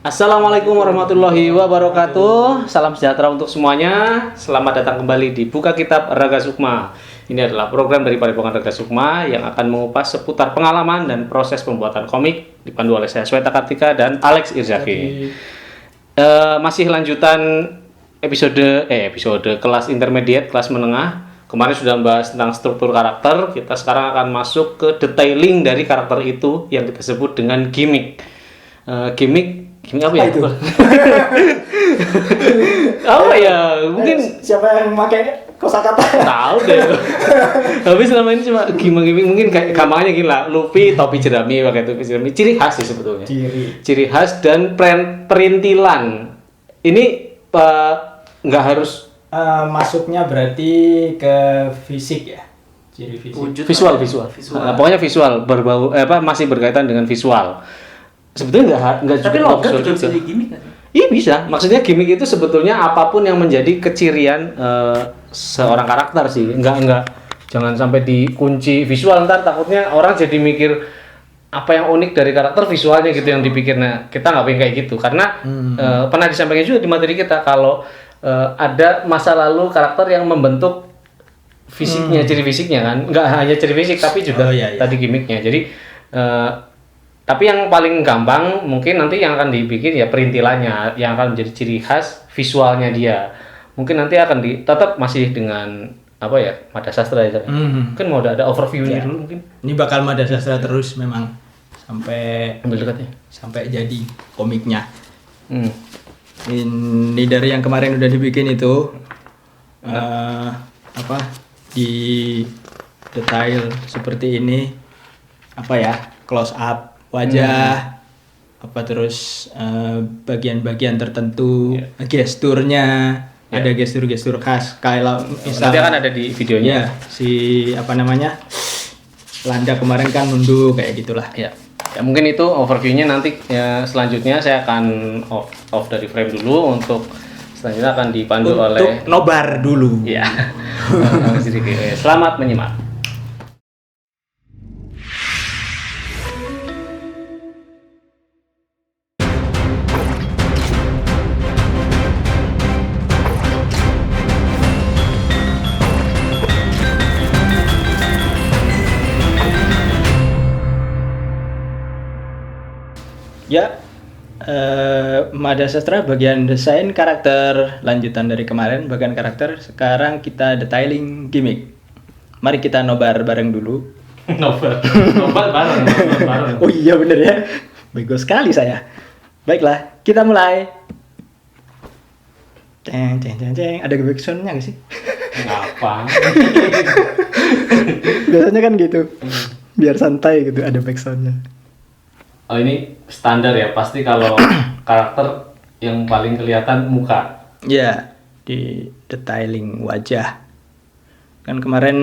Assalamualaikum warahmatullahi wabarakatuh. Salam sejahtera untuk semuanya. Selamat datang kembali di Buka Kitab Raga Sukma. Ini adalah program dari Padepokan Raga Sukma yang akan mengupas seputar pengalaman dan proses pembuatan komik dipandu oleh saya Sweta Kartika dan Alex Irzaki. Masih lanjutan episode kelas intermediate, kelas menengah. Kemarin sudah membahas tentang struktur karakter. Kita sekarang akan masuk ke detailing dari karakter itu yang kita sebut dengan gimmick. Gimmick apa ya? Itu? Apa ya? Mungkin siapa yang memakai kosakata? tahu deh. Tapi selama ini cuma gimmick mungkin kayak gampangnya gila. Luffy topi jerami, pakai topi jerami. Ciri khas sih sebetulnya. Ciri khas dan perintilan. Ini nggak harus masuknya berarti ke fisik ya. Ciri fisik. visual. Nah, pokoknya visual berbau masih berkaitan dengan visual. Sebetulnya nggak tapi juga logat visual juga bisa jadi gimmick kan? Iya bisa. Maksudnya gimmick itu sebetulnya apapun yang menjadi kecirian seorang karakter sih. Enggak. Jangan sampai dikunci visual, ntar takutnya orang jadi mikir apa yang unik dari karakter visualnya gitu yang dipikir. Nah, kita nggak pengen kayak gitu karena pernah disampaikan juga di materi kita kalau ada masa lalu karakter yang membentuk fisiknya, ciri fisiknya kan. Nggak hanya ciri fisik tapi juga tadi gimmicknya. Jadi tapi yang paling gampang mungkin nanti yang akan dibikin ya perintilannya yang akan menjadi ciri khas visualnya dia. Mungkin nanti akan tetap masih dengan apa ya, Mada Sastra ya. Mungkin mau ada overview-nya dulu mungkin. Ini bakal Mada Sastra terus memang sampai Ambil dekatnya. sampai jadi komiknya. Ini dari yang kemarin udah dibikin itu di detail seperti ini close up wajah terus bagian-bagian tertentu gesturnya ada gestur-gestur khas kalau Nanti akan ada di videonya. Landa kemarin kan nunduk kayak gitulah Ya mungkin itu overview-nya. Nanti ya, selanjutnya saya akan off dari frame dulu untuk selanjutnya akan dipandu untuk oleh nobar dulu ya. Selamat menyimak. Mada Sastra bagian desain karakter lanjutan dari kemarin bagian karakter. Sekarang kita detailing gimmick. Mari kita nobar bareng dulu. Nobar bareng. Oh iya bener ya, bego sekali saya. Baiklah, kita mulai. Ceng. Ada backsound-nya nggak sih? Ngapa? Biasanya kan gitu, biar santai gitu ada backsound-nya. Oh ini standar ya, pasti kalau karakter yang paling kelihatan muka. Ya, di detailing wajah. Kan kemarin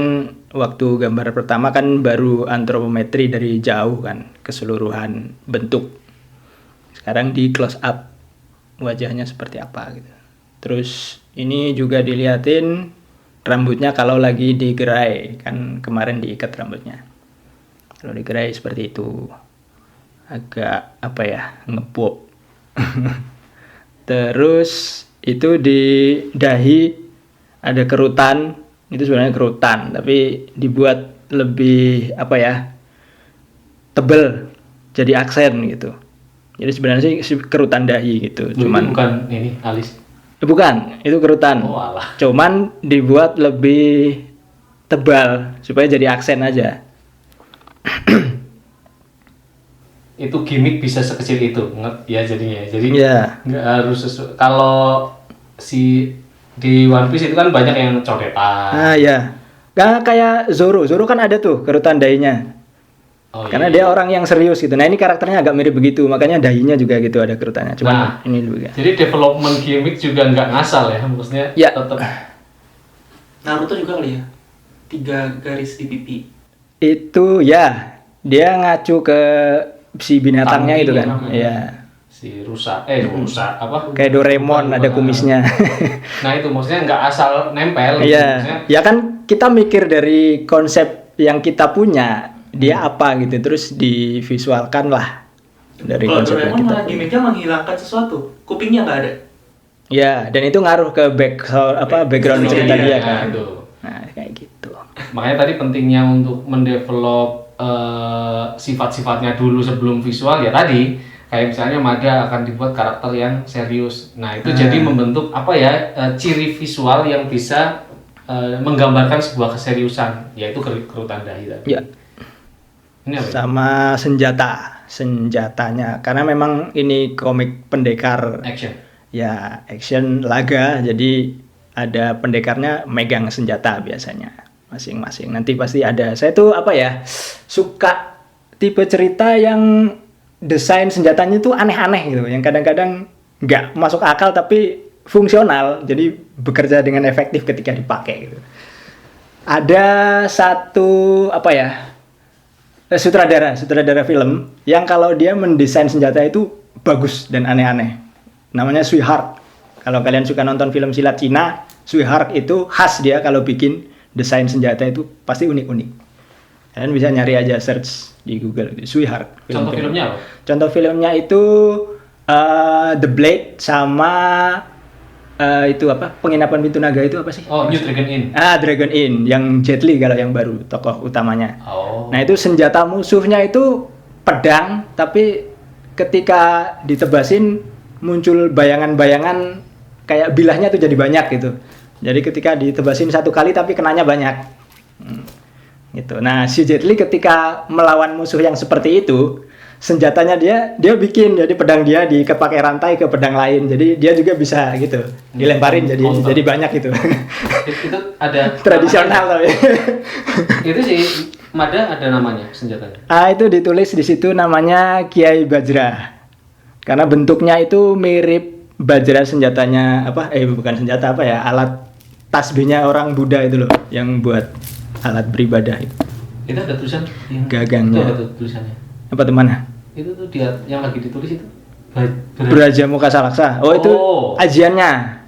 waktu gambar pertama kan baru antropometri dari jauh kan, keseluruhan bentuk. Sekarang di close up wajahnya seperti apa gitu. Terus ini juga diliatin rambutnya kalau lagi digerai, kan kemarin diikat rambutnya. Kalau digerai seperti itu. Agak ngebob. Terus itu di dahi ada kerutan, itu sebenarnya kerutan tapi dibuat lebih tebel jadi aksen gitu. Jadi sebenarnya sih kerutan dahi gitu. Cuman bukan ini alis. Bukan, itu kerutan. Oh, alah. Cuman dibuat lebih tebal supaya jadi aksen aja. Itu gimmick bisa sekecil itu ya jadinya. Jadi nggak harus kalau di One Piece itu kan banyak yang coretan. Kayak Zoro kan ada tuh kerutan dahinya. Karena dia orang yang serius gitu. Nah ini karakternya agak mirip begitu, makanya dahinya juga gitu ada kerutannya. Cuman ini juga. Jadi development gimmick juga nggak ngasal ya, maksudnya tetap. Naruto juga kali ya, 3 garis di pipi. Itu dia ngacu ke si binatangnya itu kan. Iya. Si rusa apa? Kayak Doraemon ada kumisnya. Nah itu maksudnya nggak asal nempel. Iya. Ya kan kita mikir dari konsep yang kita punya dia apa gitu terus divisualkan lah dari Kalau konsep yang Doraemon kita malah punya. gimmicknya menghilangkan sesuatu, kupingnya nggak ada. Ya, dan itu ngaruh ke background Story cerita dia, dia ya, kan. itu. Nah, kayak gitu. Makanya tadi pentingnya untuk mendevelop sifat-sifatnya dulu sebelum visual ya tadi kayak misalnya Mada akan dibuat karakter yang serius. Nah itu jadi membentuk apa ya ciri visual yang bisa menggambarkan sebuah keseriusan yaitu kerutan dahi tadi. Ya, Ini apa? Ya? sama senjatanya karena memang ini komik pendekar Action. ya action laga, jadi ada pendekarnya megang senjata biasanya masing-masing. Nanti pasti ada. Saya tuh apa ya, suka tipe cerita yang desain senjatanya tuh aneh-aneh gitu, yang kadang-kadang nggak masuk akal tapi fungsional, jadi bekerja dengan efektif ketika dipakai gitu. Ada satu apa ya, sutradara film yang kalau dia mendesain senjata itu bagus dan aneh-aneh. Namanya Tsui Hark. Kalau kalian suka nonton film silat Cina, Tsui Hark itu khas dia kalau bikin desain senjata itu pasti unik-unik. Kalian bisa nyari aja search di Google Tsui Hark. Contoh filmnya apa? Contoh filmnya itu The Blade sama itu apa? Penginapan Pintu Naga itu apa sih? Oh, New Dragon Inn. Dragon Inn yang Jet Li kalau yang baru tokoh utamanya. Oh. Nah itu senjata musuhnya itu pedang, tapi ketika ditebasin muncul bayangan-bayangan kayak bilahnya tuh jadi banyak gitu. Jadi ketika ditebasin satu kali tapi kenanya banyak. Gitu. Nah si Jet Li ketika melawan musuh yang seperti itu, senjatanya dia bikin jadi pedang dia diikat pakai rantai ke pedang lain. Jadi dia juga bisa gitu dilemparin jadi banyak gitu. Itu ada Tradisional tapi. Itu sih Mada ada namanya senjatanya. Itu ditulis di situ namanya Kiai Bajra. Karena bentuknya itu mirip Bajra senjatanya bukan senjata apa ya, alat tasbihnya orang Buddha itu loh, yang buat alat beribadah itu. Itu ada tulisan yang Gagangnya. Itu ada tulisannya. Apa tuh mana? Itu tuh dia yang lagi ditulis itu. Braja Muka Salaksa. Itu ajiannya.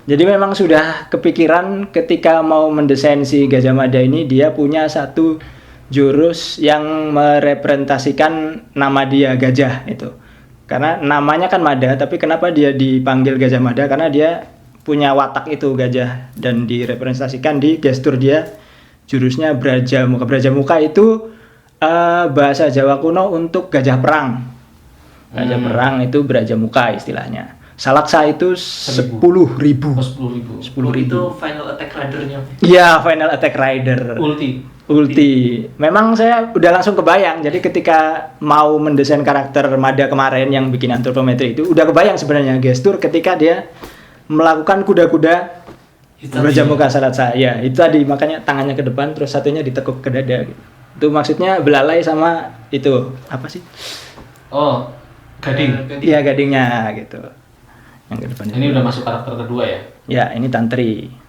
Jadi memang sudah kepikiran ketika mau mendesain si Gajah Mada ini, dia punya satu jurus yang merepresentasikan nama dia gajah itu. Karena namanya kan Mada, tapi kenapa dia dipanggil Gajah Mada? Karena dia punya watak itu gajah dan direpresentasikan di gestur dia, jurusnya Braja Muka. Braja Muka itu bahasa Jawa kuno untuk gajah perang. Gajah perang itu Braja Muka istilahnya. Salaksa itu 10.000. 10.000. 10.000. Itu Final Attack Rider-nya. Iya, Final Attack Rider. Ulti. Memang saya udah langsung kebayang. Jadi ketika mau mendesain karakter Mada kemarin yang bikin antropometri itu udah kebayang sebenarnya gestur ketika dia melakukan kuda-kuda Braja Muka Salaksa. Ya, itu tadi makanya tangannya ke depan terus satunya ditekuk ke dada gitu. Itu maksudnya belalai sama itu apa sih? Oh, gading. Iya, gadingnya gitu. Yang ke depan. Ini udah masuk karakter kedua ya? Ya, ini Tantri.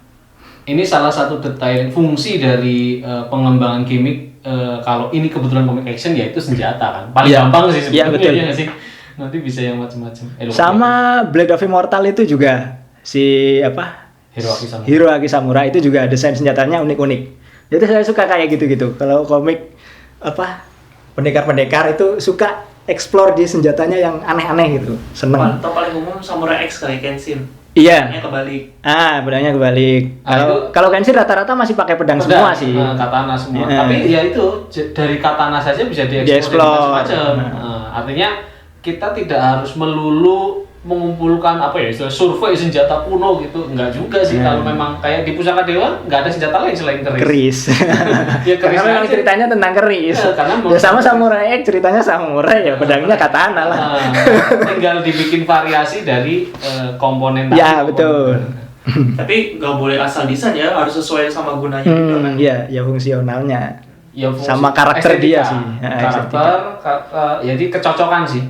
Ini salah satu detail fungsi dari pengembangan gimmick. Kalau ini kebetulan comic action ya itu senjata kan. Paling gampang sih sebenarnya. Iya, betul. Ya, nggak sih? Nanti bisa yang macam-macam. Sama Blade of Immortal itu juga si Hiroaki Samurai itu juga desain senjatanya unik-unik. Jadi saya suka kayak gitu-gitu. Kalau komik pendekar-pendekar itu suka explore di senjatanya yang aneh-aneh gitu. Seneng. Atau paling umum Samurai X kayak Kenshin. Iya. Pedangnya kebalik. Pedangnya kebalik. Kalau Kenshin rata-rata masih pakai pedang semua sih. Katana semua. Tapi ya itu dari katana saja bisa dieksplor macam-macam. Artinya kita tidak harus melulu mengumpulkan survei senjata kuno gitu, enggak juga sih. Kalau memang kayak di Pusaka Dewa enggak ada senjata lain selain keris. Ya, keris karena memang ceritanya tentang keris. Ya sama Samurai X ceritanya samurai ya, pedangnya katana lah. Tinggal dibikin variasi dari komponen tadi. Ya betul. Tapi nggak boleh asal desain ya, harus sesuai sama gunanya juga kan. Ya fungsionalnya. Ya, sama karakter dia sih. Jadi kecocokan sih.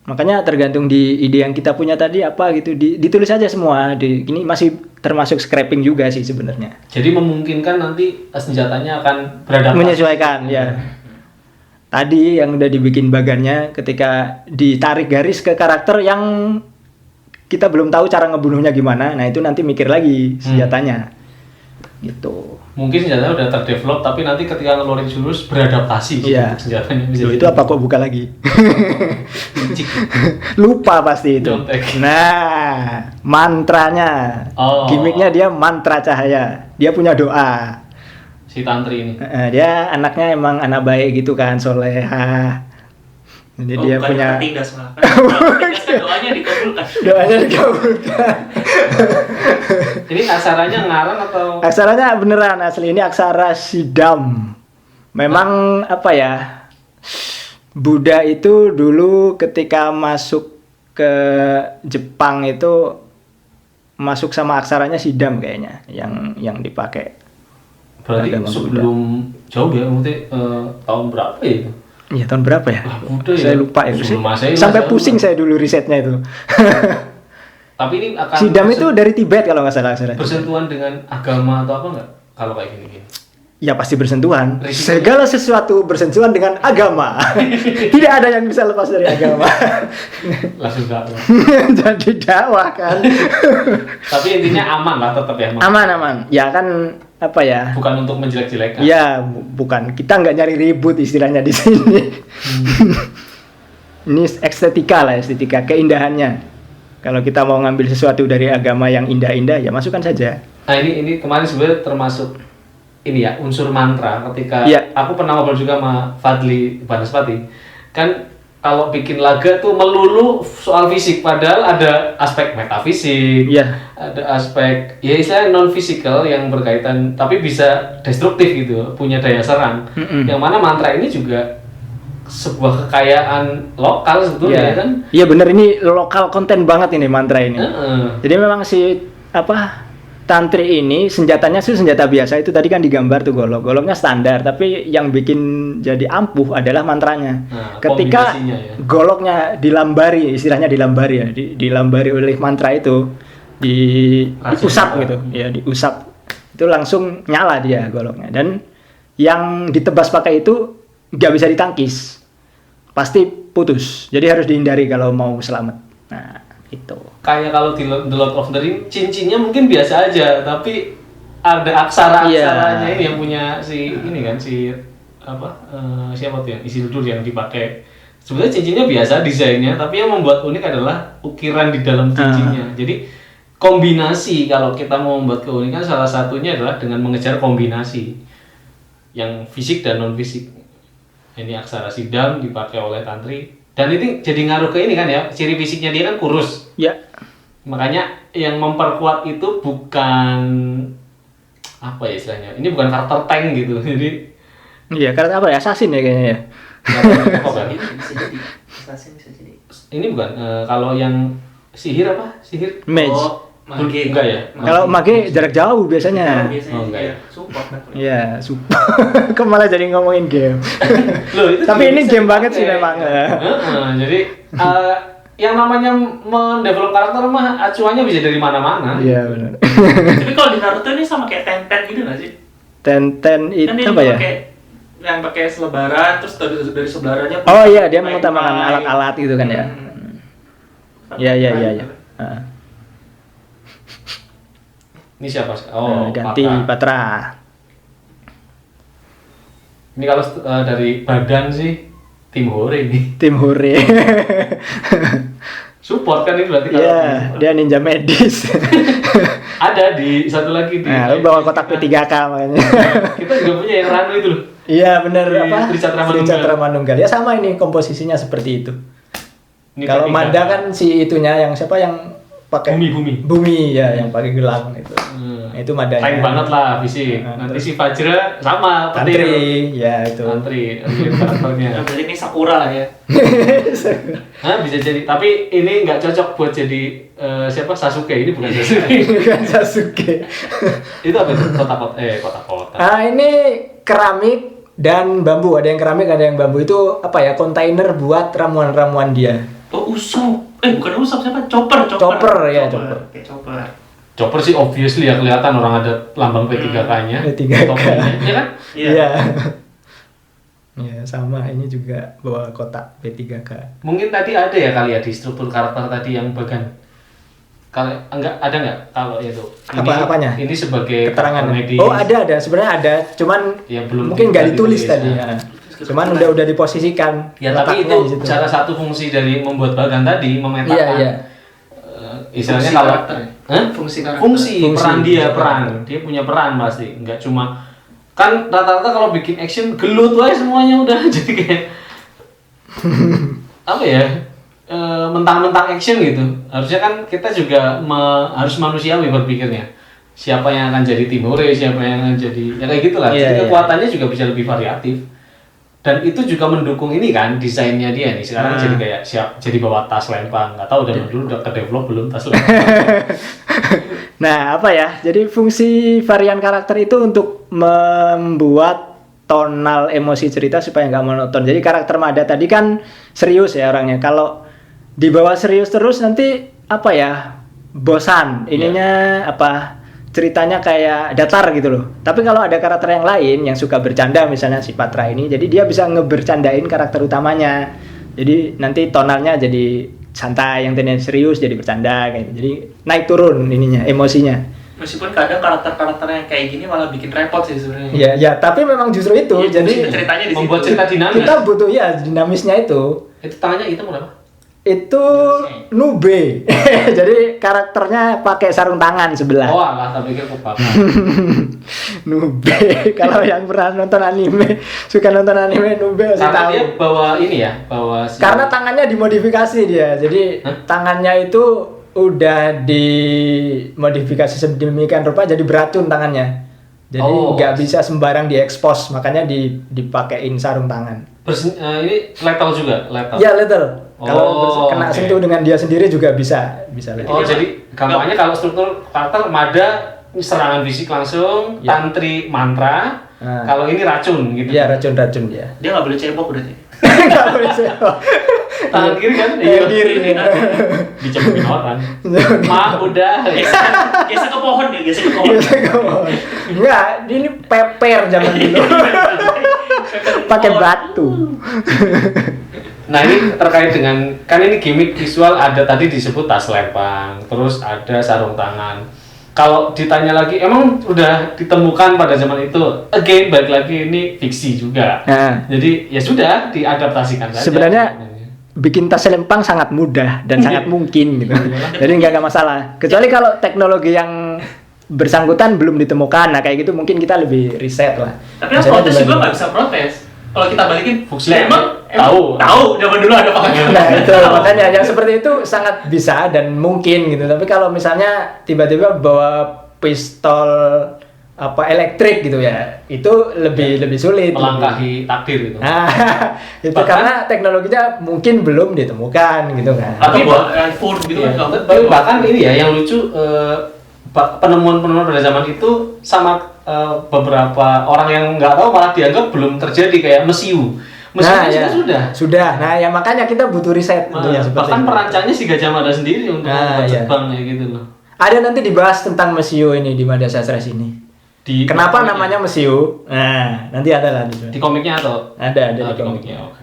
Makanya tergantung di ide yang kita punya tadi apa gitu, ditulis aja semua. Ini masih termasuk scrapping juga sih sebenarnya. Jadi memungkinkan nanti senjatanya akan beradaptasi. Menyesuaikan ya. Tadi yang udah dibikin bagannya ketika ditarik garis ke karakter yang kita belum tahu cara ngebunuhnya gimana. Nah itu nanti mikir lagi senjatanya. gitu. Mungkin senjatanya udah terdevelop tapi nanti ketika ngeluarin jurus beradaptasi Iya. senjatanya bisa. Loh, itu apa kok buka lagi? Licik. Lupa pasti itu. Nyontek. Nah, mantranya. Oh. Gimiknya dia mantra cahaya. Dia punya doa. Si tantri ini. Dia anaknya emang anak baik gitu kan, soleha. Jadi dia bukan punya ketindas malah. Ketindas kan doanya dikabulkan. doanya dikabulkan. Ini aksaranya ngarang atau Aksaranya beneran asli, ini aksara Sidam. Memang apa ya? Buddha itu dulu ketika masuk ke Jepang itu masuk sama aksaranya Sidam kayaknya yang dipakai. berarti Agama sebelum jauh ya, maksudnya tahun berapa ya itu? Iya, tahun berapa ya? Udah ya. Saya lupa ya. Sebelum Masehi lah, Sampai saya pusing lupa. saya dulu risetnya itu. Tapi ini akan Sidam itu dari Tibet kalau nggak salah aksaranya. bersentuhan dengan agama atau apa nggak? Kalau kayak gini-gini. Ya pasti bersentuhan. Risikonya- Segala sesuatu bersentuhan dengan agama. Tidak ada yang bisa lepas dari agama. Langsung nggak. Jadi dakwah kan. Tapi intinya aman lah tetap ya. Aman. Ya kan apa ya? Bukan untuk menjelek-jelekan. Ya bukan. Kita nggak nyari ribut istilahnya di sini. Ini estetika lah, estetika keindahannya. Kalau kita mau ngambil sesuatu dari agama yang indah-indah, ya masukkan saja. Nah ini kemarin sebenarnya termasuk ini ya unsur mantra ketika Iya. aku pernah ngobrol juga sama Fadli Banaspati kan kalau bikin laga tuh melulu soal fisik padahal ada aspek metafisik, Iya. ada aspek ya istilahnya non fisikal yang berkaitan tapi bisa destruktif gitu, punya daya serang. Mm-mm. Yang mana mantra ini juga sebuah kekayaan lokal sebetulnya ya kan. Iya bener, ini lokal konten banget ini mantra ini. Heeh. Jadi memang si tantri ini senjatanya sih senjata biasa, itu tadi kan digambar tuh goloknya standar, tapi yang bikin jadi ampuh adalah mantranya. Nah, Ketika kombinasinya ya. goloknya dilambari, istilahnya dilambari ya, dilambari oleh mantra itu, diusap gitu, ya diusap, itu langsung nyala dia goloknya. Dan yang ditebas pakai itu nggak bisa ditangkis, pasti putus. Jadi harus dihindari kalau mau selamat. Nah itu. Kayak kalau di The Lord of the Ring cincinnya mungkin biasa aja tapi ada aksara-aksaranya ini yang punya si ini kan si siapa tuh yang Isildur yang dipakai. Sebenarnya cincinnya biasa desainnya tapi yang membuat unik adalah ukiran di dalam cincinnya. Jadi kombinasi, kalau kita mau membuat keunikan salah satunya adalah dengan mengejar kombinasi yang fisik dan non fisik. Ini aksara Sidam dipakai oleh tantri. Dan ini jadi ngaruh ke ini kan ya, ciri fisiknya dia kan kurus. Ya. Makanya yang memperkuat itu bukan apa ya istilahnya, ini bukan karakter tank gitu. Jadi Iya, karena apa ya? Assassin ya kayaknya ya. apa kan? Bisa jadi. Assassin bisa jadi. Ini bukan kalau yang sihir apa? Sihir? Mage. Oh, mage. Enggak ya? Kalau mage jarak jauh biasanya. Biasanya Oh, enggak dia ya. support kan. Iya, super. Kok malah jadi ngomongin game. Loh, itu Tapi juga ini bisa game banget dipakai. sih memang. Jadi yang namanya mendevelop karakter mah acuannya bisa dari mana-mana. Iya, benar. Tapi kalau di Naruto ini sama kayak Tenten gitu nggak sih? Tenten itu Kan dia apa ya? yang pakai selebaran terus dari sebelarannya. Oh iya, dia main- mengutamakan main. alat-alat gitu kan ya. Iya. Heeh. Ini siapa? Oh, Ganti Patra. Patra. Ini kalau dari badan sih tim Hore ini. Tim Hore. Support kan ini berarti kalau Iya, dia ninja medis. ada di satu lagi di Nah, lu bawa kotak P3K makanya. kita juga punya yang Ranu itu loh. Iya, benar Di apa? Tricatra Manunggal. Tricatra Manunggal. Ya sama ini komposisinya seperti itu. Ini Kalau P3K. Manda kan si itunya yang siapa yang pakai Bumi. ya, yang pakai gelang itu. Nah, itu Madanya. Tank banget lah fisik. Nah, Nanti terus- si Fajra sama petir. Tantri, ya itu. Tantri, karakternya. Nah, berarti ini Sakura lah ya. Hah, bisa jadi. Tapi ini nggak cocok buat jadi siapa Sasuke. Ini bukan Sasuke. Bukan Sasuke. Itu apa itu? Kotak-kotak. Ah, ini keramik dan bambu. Ada yang keramik, ada yang bambu. Itu apa ya? Kontainer buat ramuan-ramuan dia. Oh, usop. Bukan usop, siapa? Chopper. Chopper, ya, chopper. Oke, chopper. Chopper sih obviously ya kelihatan orang ada lambang P3K-nya. P3K. Topinya, iya kan? Iya. Ya, sama ini juga bawa kotak P3K. Mungkin tadi ada ya kali ya di struktur karakter tadi yang bagan Kalau enggak ada nggak kalau itu? Apanya? Ini sebagai Keterangan. medis. Oh ada sebenarnya ada, cuman Ya, belum mungkin nggak ditulis ditulis, tadi. ya. Cuman udah diposisikan. Ya tapi letaknya di itu situ. salah satu fungsi dari membuat bagan tadi, memetakan. Iya. Istilahnya Fungsi kalau karakter ya? Hah? Fungsi karakter. Fungsi peran Fungsi. dia dia punya peran pasti, nggak cuma kan rata-rata kalau bikin action gelut wae semuanya udah jadi kayak apa ya, mentang-mentang action gitu. Harusnya kan kita juga harus manusiawi berpikirnya, siapa yang akan jadi Timore, siapa yang akan jadi ya kayak gitulah. Iya, Jadi iya. kekuatannya juga bisa lebih variatif. Dan itu juga mendukung ini kan desainnya dia nih sekarang jadi kayak jadi bawa tas lempang, nggak tahu zaman dulu udah ke develop belum tas lempang. Nah, apa ya? Jadi fungsi varian karakter itu untuk membuat tonal emosi cerita supaya nggak monoton. Jadi karakter Mada tadi kan serius ya orangnya. Kalau dibawa serius terus nanti apa ya? Bosan. Ininya apa? Ceritanya kayak datar gitu loh. Tapi kalau ada karakter yang lain yang suka bercanda, misalnya si Patra ini, jadi dia bisa ngebercandain karakter utamanya. Jadi nanti tonalnya jadi santai, yang tadinya serius jadi bercanda kayak gitu. Jadi naik turun ininya, emosinya. Meskipun kadang karakter-karakter yang kayak gini malah bikin repot sih sebenarnya. Iya, ya, tapi memang justru itu. Iya, Jadi ceritanya di Membuat situ. cerita dinamis. kita butuh ya dinamisnya itu. Itu tangannya hitam kenapa? Itu Nube. Jadi karakternya pakai sarung tangan sebelah. Oh alah, tapi pikir kebakar. Nube. Kalau yang pernah nonton anime, suka nonton anime Nube pasti Karena tahu. dia bawa ini ya, bawa si... Karena tangannya dimodifikasi dia. Jadi tangannya itu udah dimodifikasi sedemikian rupa jadi beracun tangannya. Jadi nggak bisa sembarang diekspos, makanya dipakein sarung tangan. ini lethal juga, lethal. Ya lethal. Kalau kena oke. sentuh dengan dia sendiri juga bisa lethal. Oh, jadi gampangnya kalau struktur karakter Mada serangan fisik langsung, Ya. tantri mantra. Nah. Kalau ini racun gitu. Iya racun dia. Dia nggak boleh cebok berarti. Nggak boleh sewa. Tangan kiri kan? Tangan kiri. Dicebutin orang. Ma udah. Gesek ke pohon ya, gesek ke pohon. Enggak, ini peper zaman dulu. Pakai batu. Nah ini terkait dengan kan ini gimmick visual ada tadi disebut tas lempang, terus ada sarung tangan. Kalau ditanya lagi, emang udah ditemukan pada zaman itu? Again, balik lagi ini fiksi juga. Nah. Jadi ya sudah diadaptasikan saja. Sebenarnya bikin tas lempang sangat mudah dan sangat mungkin gitu. Jadi nggak masalah. Kecuali kalau teknologi yang bersangkutan belum ditemukan, nah kayak gitu mungkin kita lebih riset lah. Tapi yang Misalnya protes juga dibanding- nggak bisa protes. Kalau kita balikin, Fuxley emang tahu zaman dulu ada pakai. Nah itu makanya yang seperti itu sangat bisa dan mungkin gitu. Tapi kalau misalnya tiba-tiba bawa pistol apa elektrik gitu ya, itu lebih sulit. melangkahi takdir itu. Nah, itu Bahkan- karena teknologinya mungkin belum ditemukan gitu kan. Tapi buat iPhone gitu Iya, kan. tapi bahkan ini ya yang lucu penemuan-penemuan pada zaman itu sama beberapa orang yang nggak tahu malah dianggap belum terjadi kayak mesiu. Mesiu ya. Sudah. Nah, ya makanya kita butuh riset untuk yang seperti bahkan itu. perancangnya si Gajah Mada sendiri untuk membuat iya. Jepang kayak gitu loh. Ada nanti dibahas tentang mesiu ini di Mada Sastra sini. Kenapa namanya mesiu? Nah, nanti ada lah di komiknya atau ada di di komiknya. komiknya. Oke.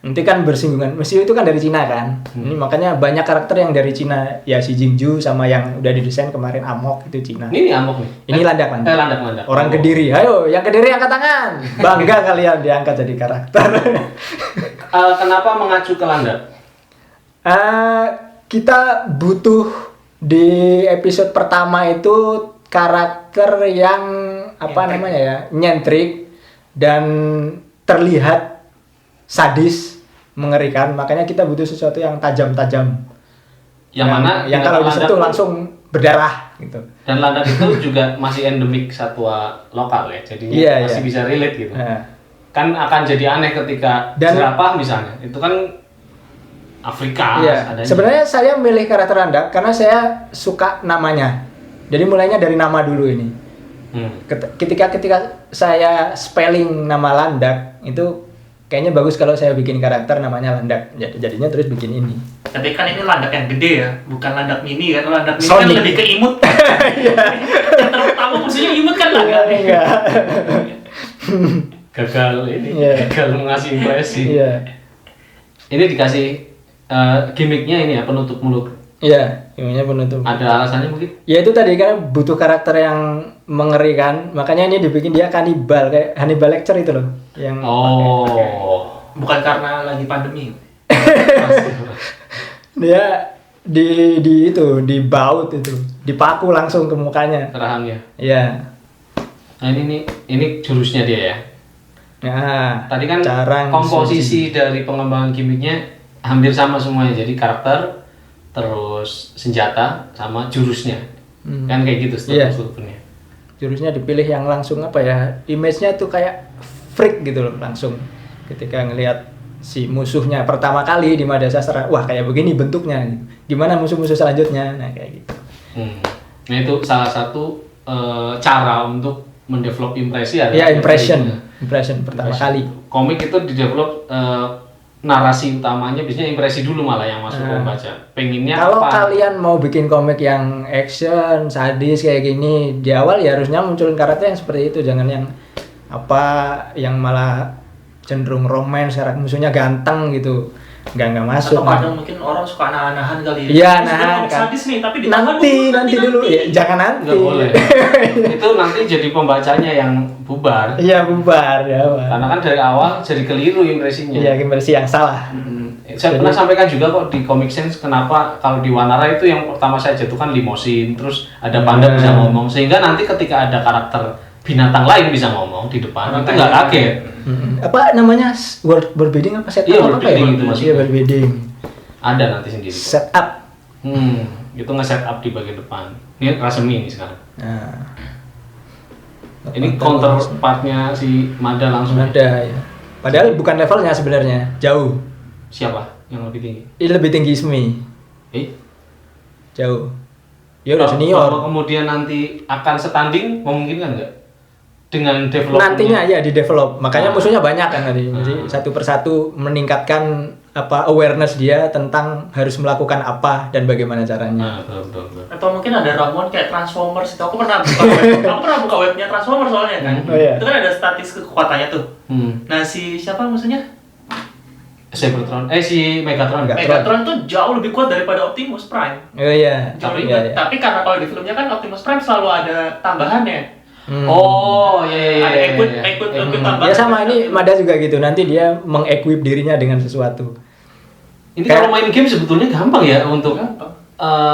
Nanti kan bersinggungan. Mesiu itu kan dari Cina kan. Ini makanya banyak karakter yang dari Cina. Ya si Jingju sama yang udah didesain kemarin Amok itu Cina. Ini amok nih. Ini landak. Landak. Orang Kediri. Ayo, yang Kediri angkat tangan. Bangga kalian diangkat jadi karakter. Kenapa mengacu ke landak? Kita butuh di episode pertama itu karakter yang namanya ya, nyentrik dan terlihat sadis, mengerikan. Makanya kita butuh sesuatu yang tajam-tajam. Yang mana yang dengan kalau landak disentuh pun- langsung berdarah gitu. Dan landak itu juga masih endemik satwa lokal ya. Jadi Iya, masih iya. bisa relate gitu. Nah, Kan akan jadi aneh ketika Dan- jerapah misalnya. Itu kan Afrika iya. adanya. Sebenarnya saya milih karakter landak karena saya suka namanya. Jadi mulainya dari nama dulu ini. Ketika saya spelling nama landak itu kayaknya bagus kalau saya bikin karakter namanya landak. Jadinya terus bikin ini. Tapi kan ini landak yang gede ya, bukan landak mini kan. Landak mini Sonic. kan lebih ke imut. Yang terutama maksudnya imut kan landak. Enggak. Gagal ini, Iya. gagal mengasih impresi. Iya. Ini dikasih gimmicknya ini ya, penutup mulut Iya, gimiknya penutup. Ada alasannya mungkin? Ya itu tadi kan butuh karakter yang mengerikan, makanya ini dibikin dia kanibal kayak Hannibal Lecter itu loh, yang Bukan karena lagi pandemi. dia di itu dibaut itu, dipaku langsung ke mukanya. Rahangnya. Iya. Nah ini jurusnya dia ya. Nah, Tadi kan Carang komposisi dari pengembangan gimmicknya hampir sama semuanya. Jadi karakter, terus senjata, sama jurusnya. Kan kayak gitu Iya. strukturnya. Jurusnya dipilih yang langsung apa ya, image-nya tuh kayak freak gitu loh langsung. Ketika ngelihat si musuhnya pertama kali di Mada Sastra, wah kayak begini bentuknya. Gimana musuh-musuh selanjutnya? Nah kayak gitu. Nah itu salah satu cara untuk mendevelop impresi ya. Iya, impression pertama kali. Komik itu didevelop narasi utamanya biasanya impresi dulu malah yang masuk ke pembaca. Pengennya Kalau apa? kalian mau bikin komik yang action, sadis kayak gini, di awal ya harusnya munculin karakter yang seperti itu, jangan yang yang malah cenderung romance, karakter musuhnya ganteng gitu. Nggak masuk. Atau kadang mungkin orang suka nahan-nahan kali ya. Iya, Ini sebenarnya nahan komik kan. sadis nih, tapi ditahan Nanti dulu. Ya, jangan nanti. Nggak boleh. Itu nanti jadi pembacanya yang bubar. Iya, bubar ya. Pak. Karena kan dari awal jadi keliru impresinya. Iya, impresi yang salah. Saya pernah sampaikan juga kok di Comic Sans kenapa kalau di Wanara itu yang pertama saya jatuhkan limosin, terus ada panda bisa ngomong, sehingga nanti ketika ada karakter binatang lain bisa ngomong di depan, itu nggak kaget. Apa namanya, world building apa setup? Iya, apa world building ya? itu maksudnya. Iya, world building. Ada nanti sendiri. Setup. Itu nge-set up di bagian depan. Ini Rasemi ini sekarang. Nah. Ini counterpartnya si Mada langsung. Ada ya. Padahal bukan levelnya sebenarnya, jauh. Siapa yang lebih tinggi? Ini lebih tinggi Ismi, jauh. Ya udah senior. Kalau kemudian nanti akan setanding, memungkinkan nggak? Dengan development Nantinya ya di develop. Makanya musuhnya banyak kan tadi. Jadi satu persatu meningkatkan awareness dia tentang harus melakukan apa dan bagaimana caranya. Betul. Atau mungkin ada ramuan kayak Transformers itu. Aku pernah buka webnya Transformers soalnya kan. Oh, iya. Itu kan ada statis kekuatannya tuh. Hmm. Nah si siapa musuhnya? Cybertron, si Megatron. Megatron tuh jauh lebih kuat daripada Optimus Prime. Oh iya. Jauh Tapi- lebih kuat. Tapi karena kalau di filmnya kan Optimus Prime selalu ada tambahannya. Oh, iya. Ada equip tambahan. Ya sama ini Mada juga gitu. Nanti dia mengequip dirinya dengan sesuatu. Ini kalau main game sebetulnya gampang ya untuk Gampang.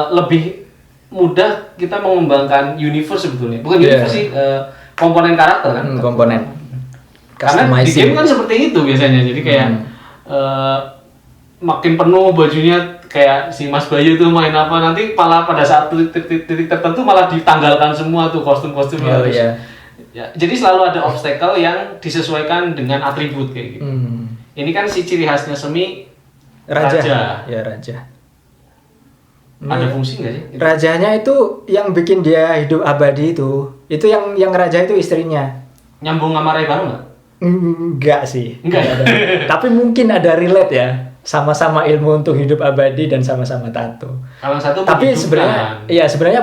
lebih mudah kita mengembangkan universe sebetulnya. Bukan Iya. universe sih, komponen karakter kan. Komponen. Karena di game kan seperti itu biasanya. Jadi kayak makin penuh bajunya, kayak si Mas Bayu itu main apa, nanti malah pada saat titik tertentu malah ditanggalkan semua tuh kostum-kostumnya. Oh, iya. Ya, jadi selalu ada obstacle yang disesuaikan dengan atribut kayak gitu. Ini kan si ciri khasnya Semi Raja. Raja. Ya raja. Ada fungsi nggak sih? Rajanya itu yang bikin dia hidup abadi itu. Itu yang raja itu istrinya. Nyambung sama Ray Baru nggak? Enggak sih. Enggak ya? ada. Tapi mungkin ada relate ya. Sama-sama ilmu untuk hidup abadi dan sama-sama tato. Kalau satu Tapi menghidupkan. sebenarnya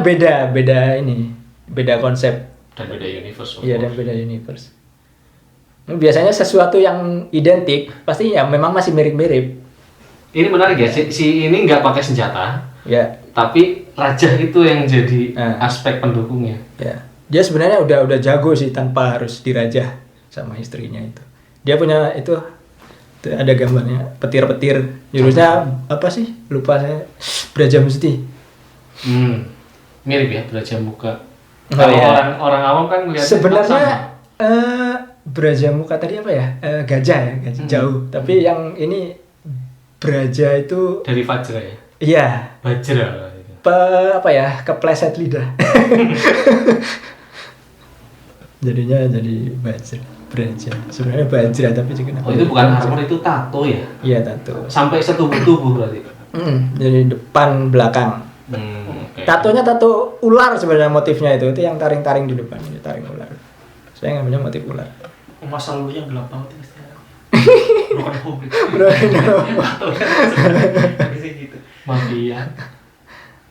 beda konsep. Dan beda universe. Iya, dan beda universe. Biasanya sesuatu yang identik pasti ya memang masih mirip-mirip. Ini menarik ya, si ini nggak pakai senjata, Ya. tapi raja itu yang jadi Nah. aspek pendukungnya. Ya, dia sebenarnya udah jago sih tanpa harus dirajah sama istrinya itu. Dia punya itu ada gambarnya petir-petir. Jurusnya apa sih? Lupa saya. Braja Musti. Mirip ya, Braja Muka. Oh, Kalau iya. orang awam kan melihat Sebenarnya Braja Muka tadi apa ya? Gajah ya, gajah jauh. Tapi yang ini Braja itu dari Vajra ya, iya, Vajra. kepleset lidah. Jadinya jadi Braja. Sebenarnya Bajra tapi juga Oh itu bukan armor, itu tato ya? Iya, tato. Sampai setubuh-tubuh berarti? Jadi depan belakang. Okay. Tatonya tato ular sebenarnya motifnya itu yang taring-taring di depan, ini taring ular. Saya ngambilnya motif ular. Masa lalunya gelap banget ini sekarang. Broken home. Bisa gitu. Mafia.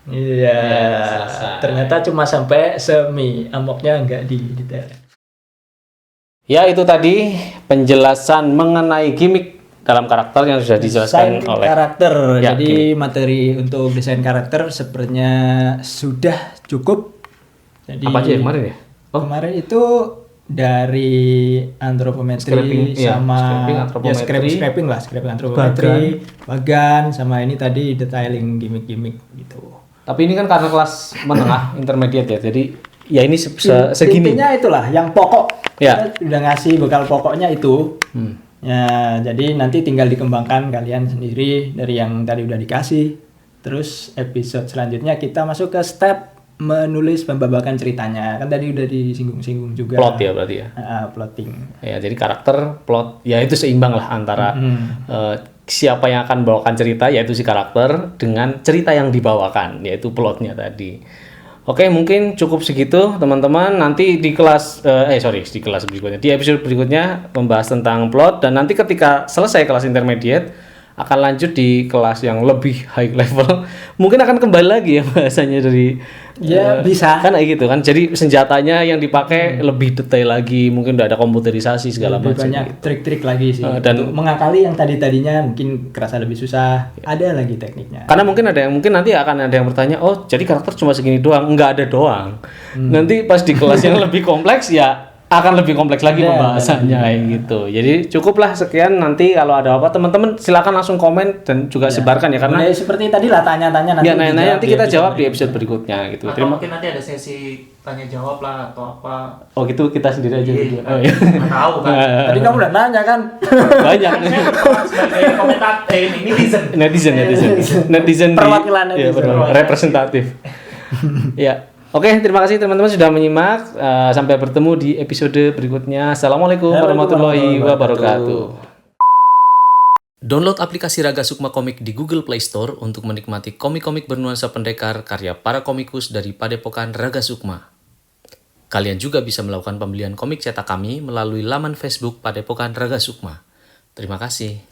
Iya. selesai. Ternyata cuma sampai semi, amoknya nggak di detail. Ya itu tadi penjelasan mengenai gimmick dalam karakter yang sudah dijelaskan Desain oleh karakter. Ya, Jadi materi untuk desain karakter sepertinya sudah cukup. Jadi apa aja ya kemarin ya? Oh, kemarin itu dari antropometri Scraping, iya, sama scraping, antropometri, scraping antropometri, bagan sama ini tadi detailing gimmick-gimmick gitu. tapi ini kan karena kelas menengah intermediate ya, jadi ya ini segini. Intinya itulah yang pokok. Ya. Kita udah ngasih bekal pokoknya itu. Hmm. Ya, jadi nanti tinggal dikembangkan kalian sendiri dari yang tadi udah dikasih. Terus episode selanjutnya kita masuk ke step menulis pembabakan ceritanya. Kan tadi udah disinggung-singgung juga. Plot ya berarti ya. Plotting. Ya, jadi karakter, plot, ya itu seimbang lah antara siapa yang akan bawakan cerita, yaitu si karakter, dengan cerita yang dibawakan, yaitu plotnya tadi. Oke, mungkin cukup segitu teman-teman. Nanti di kelas, di kelas berikutnya, di episode berikutnya membahas tentang plot, dan nanti ketika selesai kelas intermediate, akan lanjut di kelas yang lebih high level. Mungkin akan kembali lagi ya bahasanya dari bisa kan kayak gitu kan. Jadi senjatanya yang dipakai lebih detail lagi, mungkin udah ada komputerisasi segala lebih macam. banyak trik-trik lagi sih. Dan untuk mengakali yang tadinya mungkin kerasa lebih susah. Ada lagi tekniknya. karena mungkin nanti akan ada yang bertanya, oh jadi karakter cuma segini doang? Enggak ada doang. Nanti pas di kelas yang lebih kompleks ya akan lebih kompleks lagi pembahasannya kayak gitu. Jadi cukuplah sekian. Nanti kalau ada apa teman-teman silakan langsung komen dan juga sebarkan ya, karena Boleh seperti tadi lah tanya-tanya nanti. ya nanti kita jawab di episode berikutnya gitu. Atau mungkin nanti ada sesi tanya jawab lah atau apa. Oh gitu, kita sendiri aja gitu. Iya, Oh, iya. nggak tahu kan. Tadi kamu udah nanya kan? Banyak. Sebagai komentar ini netizen Perwakilan ya, netizen. representatif. Ya. Oke, terima kasih teman-teman sudah menyimak. Sampai bertemu di episode berikutnya. Assalamualaikum warahmatullahi wabarakatuh. Download aplikasi Raga Sukma Komik di Google Play Store untuk menikmati komik-komik bernuansa pendekar karya para komikus dari Padepokan Raga Sukma. Kalian juga bisa melakukan pembelian komik cetak kami melalui laman Facebook Padepokan Raga Sukma. Terima kasih.